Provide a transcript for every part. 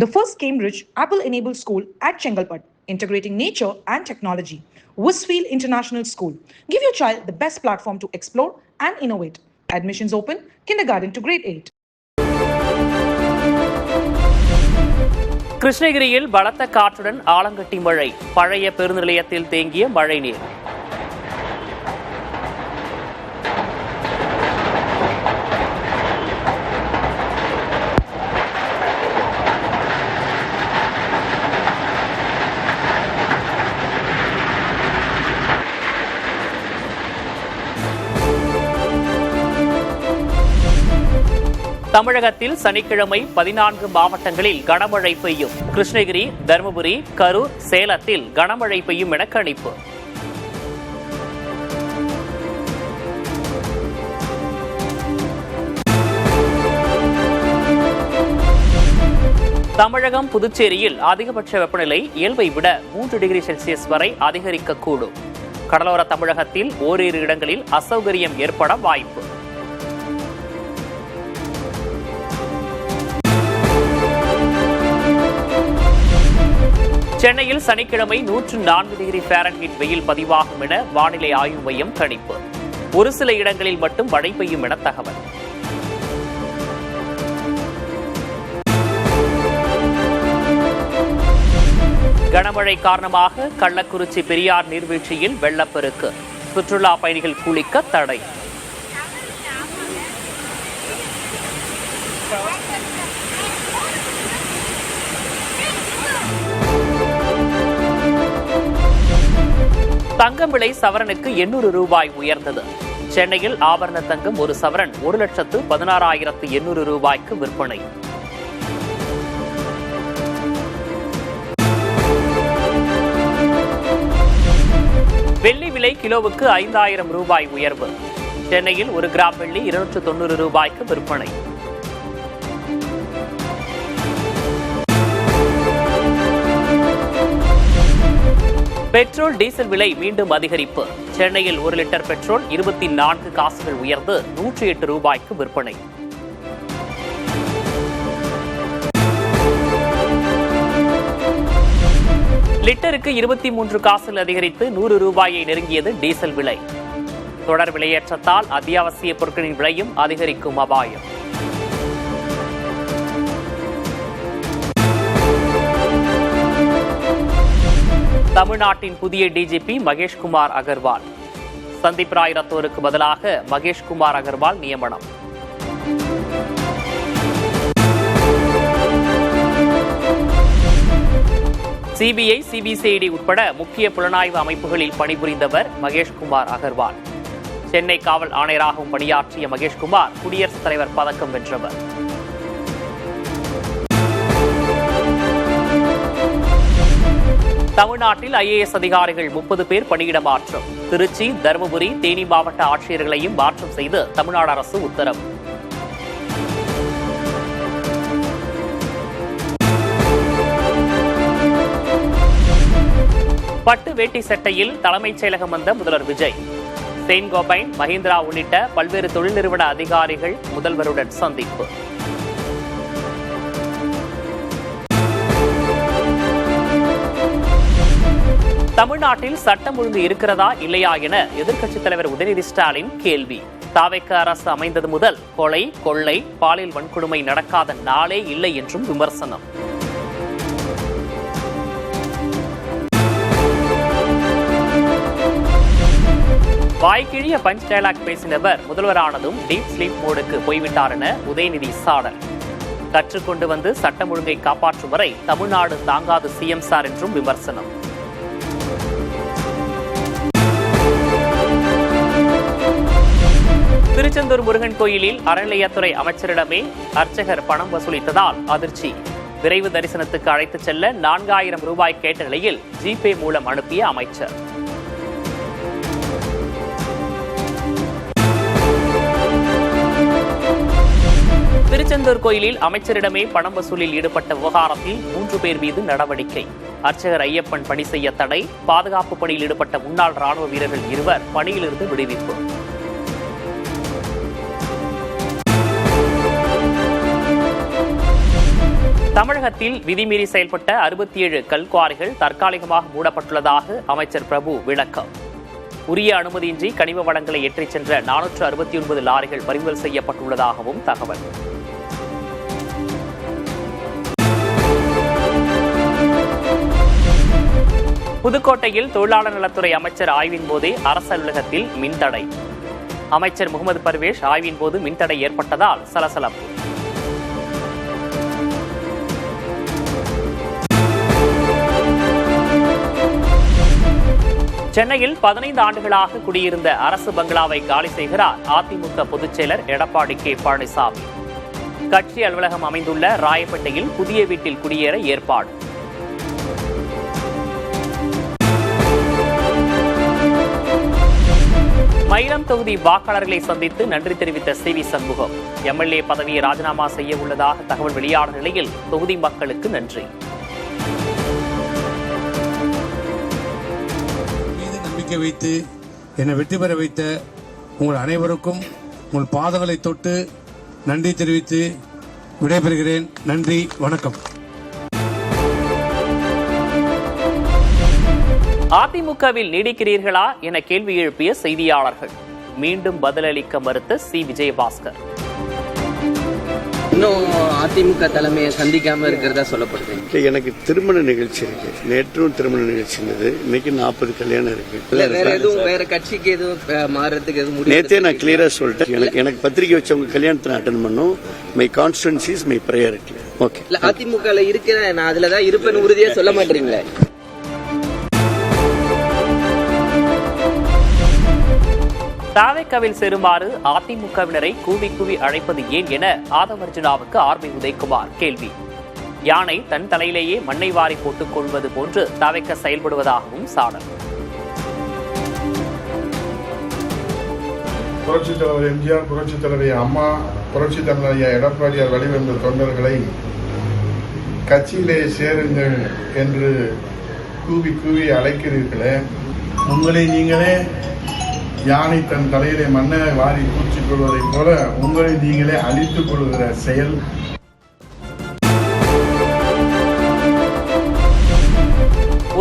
The first Cambridge Apple-enabled school at Chengalpat, integrating nature and technology. Westfield International School. Give your child the best platform to explore and innovate. Admissions open, kindergarten to grade 8. கிருஷ்ணகிரியில் பலத்த காற்றுடன் ஆலங்கட்டி மழை. பழைய பேருந்து நிலையத்தில் தேங்கிய மழை நீர். தமிழகத்தில் சனிக்கிழமை 14 மாவட்டங்களில் கனமழை பெய்யும். கிருஷ்ணகிரி, தருமபுரி, கரூர், சேலத்தில் கனமழை பெய்யும் என கணிப்பு. தமிழகம், புதுச்சேரியில் அதிகபட்ச வெப்பநிலை இயல்பை விட 3 டிகிரி செல்சியஸ் வரை அதிகரிக்கக்கூடும். கடலோர தமிழகத்தில் ஓரிரு இடங்களில் அசௌகரியம் ஏற்பட வாய்ப்பு. சென்னையில் சனிக்கிழமை 104 டிகிரி ஃபாரன்ஹீட் வெயில் பதிவாகும் என வானிலை ஆய்வு மையம் கணிப்பு. ஒரு சில இடங்களில் மட்டும் மழை பெய்யும் என தகவல். கனமழை காரணமாக கள்ளக்குறிச்சி பெரியார் நீர்வீழ்ச்சியில் வெள்ளப்பெருக்கு. சுற்றுலா பயணிகள் குளிக்க தடை. தங்கம் விலை சவரனுக்கு 800 ரூபாய் உயர்ந்தது. சென்னையில் ஆபரண தங்கம் ஒரு சவரன் 1,16,800 ரூபாய்க்கு விற்பனை. வெள்ளி விலை கிலோவுக்கு 5,000 ரூபாய் உயர்வு. சென்னையில் 1 கிராம் வெள்ளி 290 ரூபாய்க்கு விற்பனை. பெட்ரோல், டீசல் விலை மீண்டும் அதிகரிப்பு. சென்னையில் 1 லிட்டர் பெட்ரோல் 24 காசுகள் உயர்ந்து 108 ரூபாய்க்கு விற்பனை. லிட்டருக்கு 23 காசுகள் அதிகரித்து 100 ரூபாயை நெருங்கியது டீசல் விலை. தொடர் விலையேற்றத்தால் அத்தியாவசிய பொருட்களின் விலையும் அதிகரிக்கும் அபாயம். தமிழ்நாட்டின் புதிய டிஜிபி மகேஷ்குமார் அகர்வால். சந்தீப் ராய் ரத்தோருக்கு பதிலாக மகேஷ்குமார் அகர்வால் நியமனம். சிபிஐ, சிபிசிஐடி உட்பட முக்கிய புலனாய்வு அமைப்புகளில் பணிபுரிந்தவர் மகேஷ்குமார் அகர்வால். சென்னை காவல் ஆணையராகவும் பணியாற்றிய மகேஷ்குமார் குடியரசுத் தலைவர் பதக்கம் வென்றவர். தமிழ்நாட்டில் IAS அதிகாரிகள் 30 பேர் பணியிட மாற்றம். திருச்சி, தருமபுரி, தேனி மாவட்ட ஆட்சியர்களையும் மாற்றம் செய்து தமிழ்நாடு அரசு உத்தரவு. பட்டு வேட்டி சட்டையில் தலைமைச் செயலகம் வந்த முதல்வர் விஜய். செயின்ட் கோபைன், மஹிந்திரா உள்ளிட்ட பல்வேறு தொழில் நிறுவன அதிகாரிகள் முதல்வருடன் சந்திப்பு. தமிழ்நாட்டில் சட்டம் ஒழுங்கு இருக்கிறதா இல்லையா என எதிர்க்கட்சித் தலைவர் உதயநிதி ஸ்டாலின் கேள்வி. தாவேக அரசு அமைந்தது முதல் கொலை, கொள்ளை, பாலியல் வன்கொடுமை நடக்காத நாளே இல்லை என்றும் விமர்சனம். வாய்க்கிழிய பஞ்ச் டயலாக் பேசினவர் முதல்வரானதும் டீப் ஸ்லீப் மோடுக்கு போய்விட்டார் என உதயநிதி சாடல். கற்றுக்கொண்டு வந்து சட்டம் ஒழுங்கை காப்பாற்றும் வரை தமிழ்நாடு தாங்காது CM சார் என்றும் விமர்சனம். திருச்செந்தூர் முருகன் கோயிலில் அறநிலையத்துறை அமைச்சரிடமே அர்ச்சகர் பணம் வசூலித்ததால் அதிர்ச்சி. விரைவு தரிசனத்துக்கு அழைத்துச் செல்ல 4,000 ரூபாய் கேட்ட நிலையில் ஜிபே மூலம் அனுப்பிய அமைச்சர். திருச்செந்தூர் கோயிலில் அமைச்சரிடமே பணம் வசூலில் ஈடுபட்ட விவகாரத்தில் 3 பேர் மீது நடவடிக்கை. அர்ச்சகர் ஐயப்பன் பணி செய்ய தடை. பாதுகாப்பு பணியில் ஈடுபட்ட முன்னாள் ராணுவ வீரர்கள் 2 பணியிலிருந்து விடுவிப்பு. தமிழகத்தில் விதிமீறி செயல்பட்ட 67 கல்குவாரிகள் தற்காலிகமாக மூடப்பட்டுள்ளதாக அமைச்சர் பிரபு விளக்கம். உரிய அனுமதியின்றி கனிம வளங்களை ஏற்றிச் சென்ற 469 லாரிகள் பறிமுதல் செய்யப்பட்டுள்ளதாகவும் தகவல். புதுக்கோட்டையில் தொழிலாளர் நலத்துறை அமைச்சர் ஆய்வின் போதே அரசு அலுவலகத்தில் மின்தடை. அமைச்சர் முகமது பர்வேஷ் ஆய்வின் போது மின்தடை ஏற்பட்டதால் சலசலப்பு. சென்னையில் 15 ஆண்டுகளாக குடியிருந்த அரசு பங்களாவை காலி செய்கிறார் அதிமுக பொதுச் செயலர் எடப்பாடி கே பழனிசாமி. கட்சி அலுவலகம் அமைந்துள்ள ராயப்பேட்டையில் புதிய வீட்டில் குடியேற ஏற்பாடு. மயிலம் தொகுதி வாக்காளர்களை சந்தித்து நன்றி தெரிவித்த சி.வி. சண்முகம். எம்எல்ஏ பதவியை ராஜினாமா செய்ய உள்ளதாக தகவல் வெளியான நிலையில் தொகுதி மக்களுக்கு நன்றி. நம்பிக்கை வைத்து என்னை வெற்றி பெற வைத்த உங்கள் அனைவருக்கும் உங்கள் பாதங்களை தொட்டு நன்றி தெரிவித்து விடைபெறுகிறேன். நன்றி, வணக்கம். அதிமுகவில் நீடிக்கிறீர்களா என கேள்வி எழுப்பிய செய்தியாளர்கள். மீண்டும் பதிலளிக்க மறுத்த சி. விஜயபாஸ்கர். இன்னும் அதிமுக தலைமையை சந்திக்காம இருக்கிறதா சொல்லப்படுது. எனக்கு திருமண நிகழ்ச்சி இருக்கு. நேற்றும் திருமண நிகழ்ச்சி இருந்தது. இன்னைக்கு 40 கல்யாணம் இருக்கு. வேற கட்சிக்கு எதுவும் மாறதுக்கு எதுவும் நேற்றே நான் கிளியரா சொல்லிட்டேன். எனக்கு பத்திரிகை வச்சவங்க கல்யாணத்தை அட்டன் பண்ணும். My constancy is my priority. Okay. AIADMK இருக்கிறேன், நான் அதுலதான் இருப்பேன்னு உறுதியா சொல்ல மாட்டீங்களே. தாவேக்காவில் சேருமாறு அதிமுகவினரை கூவி கூவி அழைப்பது ஏன் என ஆதவர்ஜுனாவுக்கு ஆர்பி உதயகுமார் கேள்வி. யானை தன் தலையிலேயே மண்ணை வாரி போட்டுக் கொள்வது போன்று தாவேக்கா செயல்படுவதாகவும் சாடல். புரட்சித் தலைவர் எம்ஜிஆர், புரட்சித் தலைவர் அம்மா, புரட்சித் தலைவர் எடப்பாடியார் வழிவந்த தொண்டர்களை கட்சியிலே சேருங்கள் என்று கூவி கூவி அழைக்கிறீர்களே, உங்களை நீங்களே யானை தன் தலையிலே மண்ணை வாரி பூச்சிக் கொள்வதைப் போல உங்களை நீங்களே அழித்துக் கொள்கிற செயல்.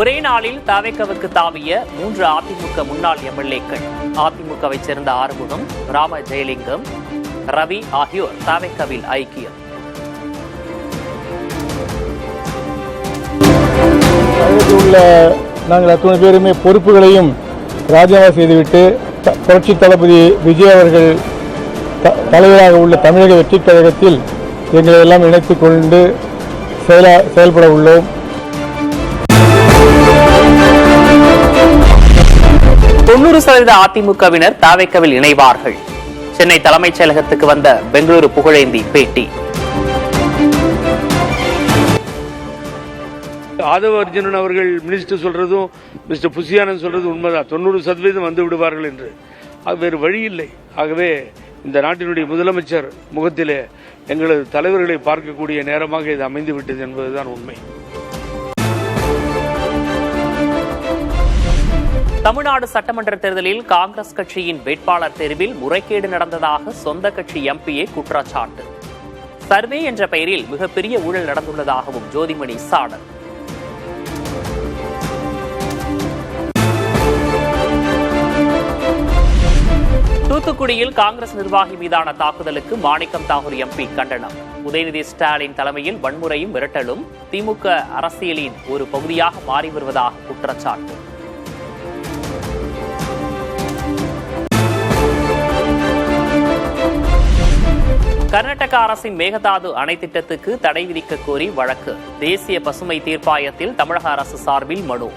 ஒரே நாளில் தாவேக்காவுக்கு தாவிய 3 அதிமுக முன்னாள் எம்எல்ஏக்கள். அதிமுகவை சேர்ந்த ஆறுமுகம், ராம ஜெயலிங்கம், ரவி ஆகியோர் தாவேக்காவில் ஐக்கியம். நாங்கள் அத்தனை பேருமே பொறுப்புகளையும் ராஜினாமா செய்துவிட்டு புரட்சி தளபதி விஜய் அவர்கள் தலைவராக உள்ள தமிழக வெற்றி கழகத்தில் எங்களை எல்லாம் இணைத்துக் கொண்டு செயல்பட உள்ளோம். 90% அதிமுகவினர் தாவேக்காவில் இணைவார்கள். சென்னை தலைமைச் செயலகத்துக்கு வந்த பெங்களூரு புகழேந்தி பேட்டி. ஆதவ அர்ஜுனன் அவர்கள் மினிஸ்டர் சொல்றதும் மிஸ்டர் புசியானந்த் சொல்றது உண்மைதான். 90% வந்து விடுவார்கள் என்று. வேறு வழி இல்லை. ஆகவே இந்த நாட்டினுடைய முதலமைச்சர் முகத்திலே எங்களது தலைவர்களை பார்க்கக்கூடிய நேரமாக இது அமைந்துவிட்டது என்பதுதான் உண்மை. தமிழ்நாடு சட்டமன்ற தேர்தலில் காங்கிரஸ் கட்சியின் வேட்பாளர் தேர்வில் முறைகேடு நடந்ததாக சொந்த கட்சி எம்பிஏ குற்றச்சாட்டு. சர்வே என்ற பெயரில் மிகப்பெரிய ஊழல் நடந்துள்ளதாகவும் ஜோதிமணி சாடல். தூத்துக்குடியில் காங்கிரஸ் நிர்வாகி மீதான தாக்குதலுக்கு மாணிக்கம் தாகூர் எம்பி கண்டனம். உதயநிதி ஸ்டாலின் தலைமையில் வன்முறையும் மிரட்டலும் திமுக அரசியலின் ஒரு பகுதியாக மாறி வருவதாக குற்றச்சாட்டு. கர்நாடக அரசின் மேகதாது அணை திட்டத்துக்கு தடை விதிக்க கோரி வழக்கு. தேசிய பசுமை தீர்ப்பாயத்தில் தமிழக அரசு சார்பில் மனு.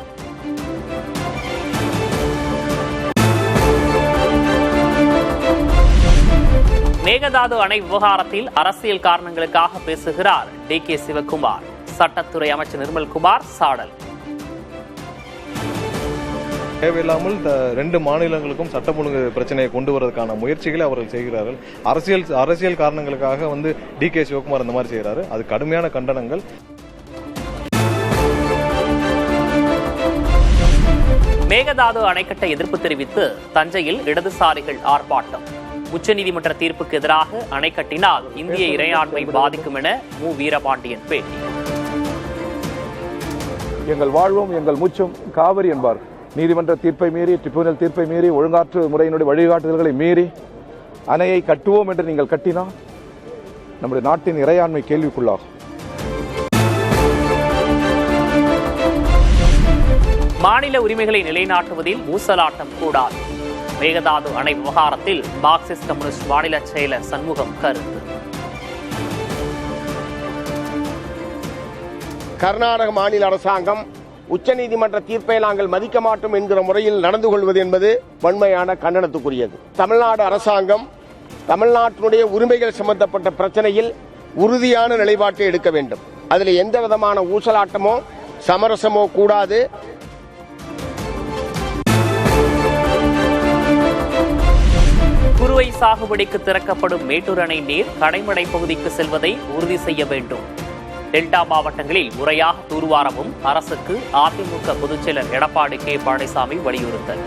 மேகதாது அணை விவகாரத்தில் அரசியல் காரணங்களுக்காக பேசுகிறார் டி.கே. சிவக்குமார். சட்டத்துறை அமைச்சர் நிர்மல்குமார் சாடல். தேவையில்லாமல் 2 மாநிலங்களுக்கும் சட்டம் ஒழுங்கு பிரச்சனையை கொண்டு வருவதற்கான முயற்சிகளை அவர்கள் செய்கிறார்கள். அரசியல் காரணங்களுக்காக டி.கே. சிவக்குமார் இந்த மாதிரி செய்கிறாரு. அது கடுமையான கண்டனங்கள். மேகதாது அணை கட்ட எதிர்ப்பு தெரிவித்து தஞ்சையில் இடதுசாரிகள் ஆர்ப்பாட்டம். உச்சநீதிமன்ற தீர்ப்புக்கு எதிராக அணை கட்டினால் இந்திய இறையாண்மை பாதிக்கும் என மு. வீரபாண்டியன் பேட்டி. எங்கள் வாழ்வும் எங்கள் மூச்சும் காவிரி என்பார். நீதிமன்ற தீர்ப்பை மீறி, ட்ரிபியூனல் தீர்ப்பை மீறி, ஒழுங்காற்று முறையினுடைய வழிகாட்டுதல்களை மீறி அணையை கட்டுவோம் என்று நீங்கள் கட்டினால் நம்முடைய நாட்டின் இறையாண்மை கேள்விக்குள்ளாகும். மாநில உரிமைகளை நிலைநாட்டுவதில் ஊசலாட்டம் கூடாது. மேகதாது அணை விவகாரத்தில் மார்க்சிஸ்ட் கம்யூனிஸ்ட் மாநில செயலர் சண்முகம் கருத்து. கர்நாடக மாநில அரசாங்கம் உச்சநீதிமன்ற தீர்ப்பை நாங்கள் மதிக்க மாட்டோம் என்கிற முறையில் நடந்து கொள்வது என்பது வன்மையான கண்டனத்துக்குரியது. தமிழ்நாடு அரசாங்கம் தமிழ்நாட்டினுடைய உரிமைகள் சம்பந்தப்பட்ட பிரச்சனையில் உறுதியான நிலைப்பாட்டை எடுக்க வேண்டும். அதில் எந்த விதமான ஊசலாட்டமோ சமரசமோ கூடாது. குறுவை சாகுபடிக்கு திறக்கப்படும் மேட்டூர் அணை நீர் கடைமடை பகுதிக்கு செல்வதை உறுதி செய்ய வேண்டும். டெல்டா மாவட்டங்களில் முறையாக தூர்வாரவும் அரசுக்கு அதிமுக பொதுச்செயலர் எடப்பாடி கே பழனிசாமி வலியுறுத்தல்.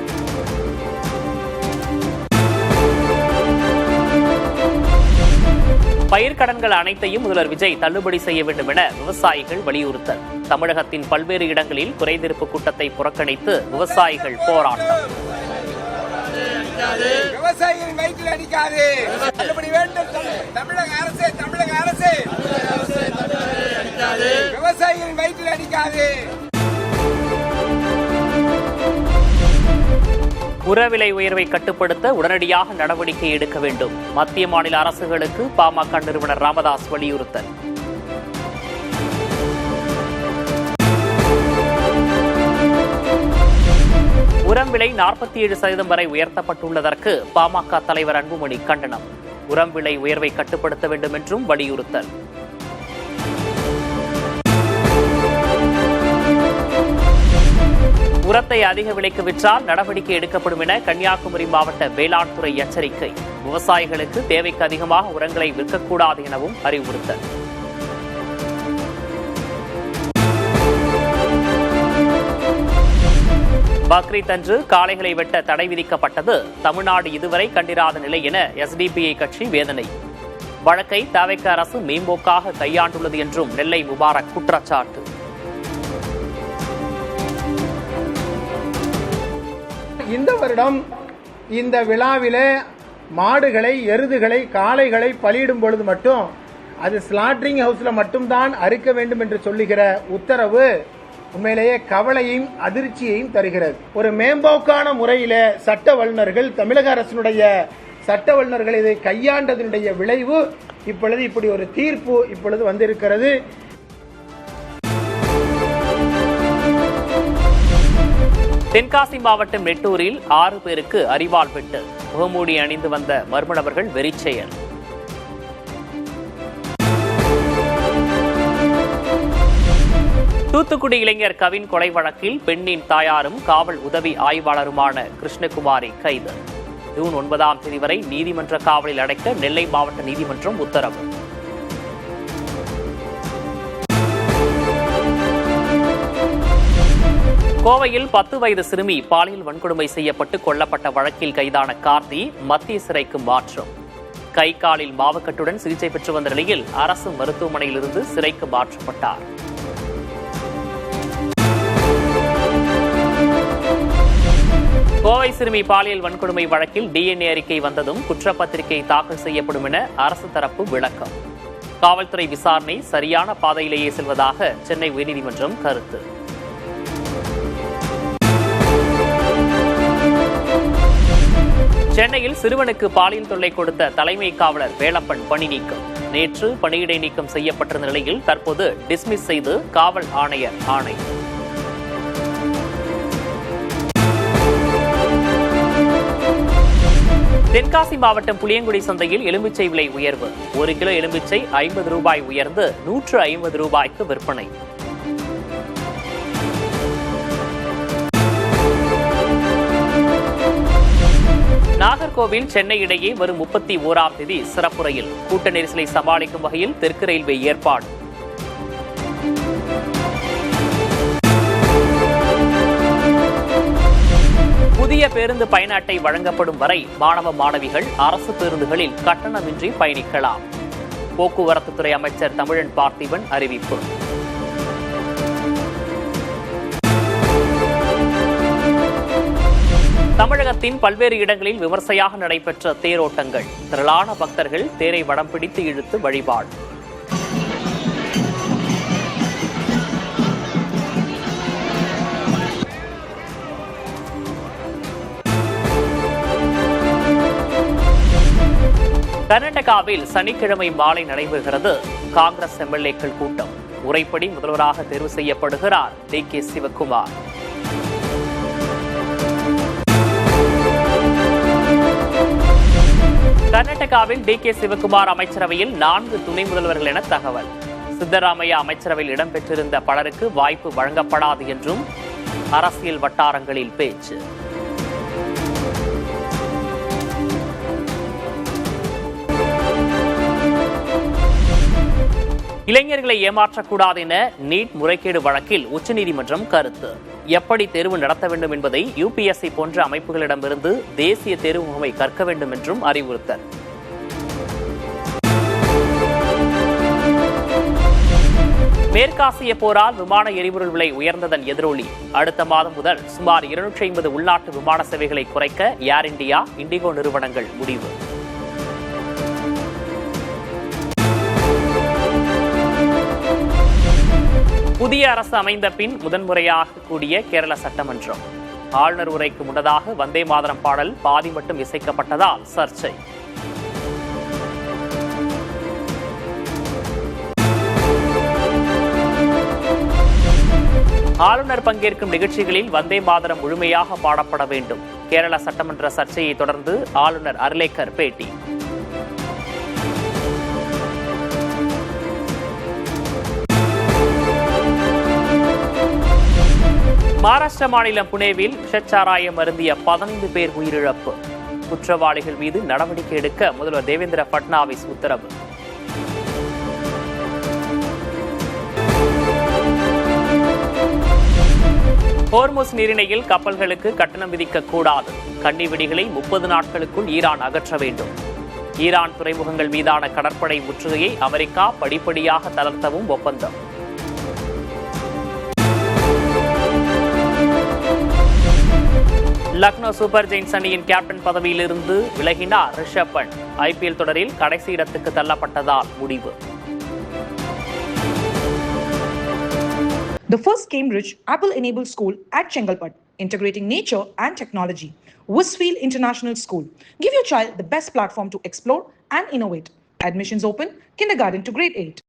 பயிர்க்கடன்கள் அனைத்தையும் முதல்வர் விஜய் தள்ளுபடி செய்ய வேண்டும் என விவசாயிகள் வலியுறுத்தல். தமிழகத்தின் பல்வேறு இடங்களில் குறைதீர்ப்பு கூட்டத்தை புறக்கணித்து விவசாயிகள் போராட்டம். விவசாயிகளின் வயிற்றில் அடிக்காது, தள்ளுபடி வேண்டும் தமிழக அரசு, தமிழக அரசு விவசாயிகளின் வயிற்றில் அடிக்காது. உரவிலை உயர்வை கட்டுப்படுத்த உடனடியாக நடவடிக்கை எடுக்க வேண்டும். மத்திய மாநில அரசுகளுக்கு பாமக நிறுவனர் ராமதாஸ் வலியுறுத்தல். உரம் விலை 47% வரை உயர்த்தப்பட்டுள்ளதற்கு பாமக தலைவர் அன்புமணி கண்டனம். உரம் விலை உயர்வை கட்டுப்படுத்த வேண்டும் என்றும் வலியுறுத்தல். உரத்தை அதிக விலைக்கு விற்றால் நடவடிக்கை எடுக்கப்படும் என கன்னியாகுமரி மாவட்ட வேளாண் துறை எச்சரிக்கை. விவசாயிகளுக்கு தேவைக்கு அதிகமாக உரங்களை விற்கக்கூடாது எனவும் அறிவுறுத்தல். பக்ரீத் அன்று காளைகளை வெட்ட தடை விதிக்கப்பட்டது தமிழ்நாடு இதுவரை கண்டிராத நிலை என எஸ்டிபிஐ கட்சி வேதனை. வழக்கை தவிக அரசு மேம்போக்காக கையாண்டுள்ளது என்றும் நெல்லை முபாரக் குற்றச்சாட்டு. இந்த வருடம் இந்த விழாவிலே மாடுகளை, எருதுகளை, காளைகளை பலியிடும் பொழுது மட்டும் அது ஸ்லாட்டரிங் ஹவுஸ்ல மட்டும்தான் அறுக்க வேண்டும் என்று சொல்லுகிற உத்தரவு உண்மையிலேயே கவலையையும் அதிர்ச்சியையும் தருகிறது. ஒரு மேம்போக்கான முறையில சட்ட வல்லுநர்கள், தமிழக அரசினுடைய சட்ட வல்லுநர்கள் இதை கையாண்டதனுடைய விளைவு இப்பொழுது இப்படி ஒரு தீர்ப்பு இப்பொழுது வந்திருக்கிறது. தென்காசி மாவட்டம் நெட்டூரில் 6 பேருக்கு அரிவாள் வெட்டு. முகமூடி அணிந்து வந்த மர்ம நபர்கள் வெறிச்செயல். தூத்துக்குடி இளைஞர் கவின் கொலை வழக்கில் பெண்ணின் தாயாரும் காவல் உதவி ஆய்வாளருமான கிருஷ்ணகுமாரி கைது. ஜூன் 9ஆம் தேதி வரை நீதிமன்ற காவலில் அடைக்க நெல்லை மாவட்ட நீதிமன்றம் உத்தரவு. கோவையில் 10 வயது சிறுமி பாலியல் வன்கொடுமை செய்யப்பட்டு கொல்லப்பட்ட வழக்கில் கைதான கார்த்தி மத்திய சிறைக்கு மாற்றம். கை காலில் மாவுக்கட்டுடன் சிகிச்சை பெற்று வந்த நிலையில் அரசு மருத்துவமனையிலிருந்து சிறைக்கு மாற்றப்பட்டார். கோவை சிறுமி பாலியல் வன்கொடுமை வழக்கில் டிஎன்ஏ அறிக்கை வந்ததும் குற்றப்பத்திரிகை தாக்கல் செய்யப்படும் என அரசு தரப்பு விளக்கம். காவல்துறை விசாரணை சரியான பாதையிலேயே செல்வதாக சென்னை உயர்நீதிமன்றம் கருத்து. சென்னையில் சிறுவனுக்கு பாலியல் தொல்லை கொடுத்த தலைமை காவலர் வேலப்பன் பணி நீக்கம். நேற்று பணியிடை நீக்கம் செய்யப்பட்டிருந்த நிலையில் தற்போது டிஸ்மிஸ் செய்து காவல் ஆணையர் ஆணை. தென்காசி மாவட்டம் புளியங்குடி சந்தையில் எலுமிச்சை விலை உயர்வு. 1 கிலோ எலுமிச்சை 50 ரூபாய் உயர்ந்து 150 ரூபாய்க்கு விற்பனை. நாகர்கோவில் சென்னை இடையே வரும் 31ஆம் தேதி சிறப்பு ரயில். கூட்ட நெரிசலை சமாளிக்கும் வகையில் தெற்கு ரயில்வே ஏற்பாடு. புதிய பேருந்து பயண அட்டை வழங்கப்படும் வரை மாணவ மாணவிகள் அரசு பேருந்துகளில் கட்டணமின்றி பயணிக்கலாம். போக்குவரத்துத்துறை அமைச்சர் தமிழன் பார்த்திபன் அறிவிப்பு. தமிழகத்தின் பல்வேறு இடங்களில் விமர்சையாக நடைபெற்ற தேரோட்டங்கள். திரளான பக்தர்கள் தேரை வடம் பிடித்து இழுத்து வழிபாடு. கர்நாடகாவில் சனிக்கிழமை மாலை நடைபெறுகிறது காங்கிரஸ் எம்எல்ஏக்கள் கூட்டம். முறைப்படி முதல்வராக தேர்வு செய்யப்படுகிறார் டி.கே. சிவக்குமார். கர்நாடகாவில் டி.கே. சிவக்குமார் அமைச்சரவையில் 4 துணை முதல்வர்கள் என தகவல். சித்தராமையா அமைச்சரவையில் இடம்பெற்றிருந்த பலருக்கு வாய்ப்பு வழங்கப்படாது என்றும் அரசியல் வட்டாரங்களில் பேச்சு. இளைஞர்களை ஏமாற்றக்கூடாது என நீட் முறைகேடு வழக்கில் உச்சநீதிமன்றம் கருத்து. எப்படி தேர்வு நடத்த வேண்டும் என்பதை யுபிஎஸ்சி போன்ற அமைப்புகளிடமிருந்து தேசிய தேர்வு முகமை கற்க வேண்டும் என்றும் அறிவுறுத்தல். மேற்காசிய போரால் விமான எரிபொருள் விலை உயர்ந்ததன் எதிரொலி. அடுத்த மாதம் முதல் சுமார் 250 உள்நாட்டு விமான சேவைகளை குறைக்க ஏர் இண்டியா, இண்டிகோ நிறுவனங்கள் முடிவு. புதிய அரசு அமைந்த பின் முதன்முறையாக கூடிய கேரள சட்டமன்றம். ஆளுநர் உரைக்கு முன்னதாக வந்தே மாதரம் பாடல் பாதி மட்டும் இசைக்கப்பட்டதால் சர்ச்சை. ஆளுநர் பங்கேற்கும் நிகழ்ச்சிகளில் வந்தே மாதரம் முழுமையாக பாடப்பட வேண்டும். கேரள சட்டமன்ற சர்ச்சையை தொடர்ந்து ஆளுநர் அர்லேக்கர் பேட்டி. மகாராஷ்டிர மாநிலம் புனேவில் விஷச்சாராயம் அருந்திய 15 பேர் உயிரிழப்பு. குற்றவாளிகள் மீது நடவடிக்கை எடுக்க முதல்வர் தேவேந்திர பட்னாவிஸ் உத்தரவு. ஹோர்முஸ் நீரிணையில் கப்பல்களுக்கு கட்டணம் விதிக்க கூடாது. கன்னி வெடிகளை 30 நாட்களுக்குள் ஈரான் அகற்ற வேண்டும். ஈரான் துறைமுகங்கள் மீதான கடற்படை முற்றுகையை அமெரிக்கா படிப்படியாக தளர்த்தவும் ஒப்பந்தம். லக்னோ சூப்பர் ஜெயின்ஸ் அணியின் கேப்டன் பதவியிலிருந்து விலகினார் ரிஷப் பண்ட். ஐபிஎல் தொடரில் கடைசி இடத்துக்கு தள்ளப்பட்டதால் முடிவு. The first Cambridge Apple-enabled school at Chengalpat, integrating nature and technology. Westfield International School. Give your child the best platform to explore and innovate. Admissions open, kindergarten to grade 8.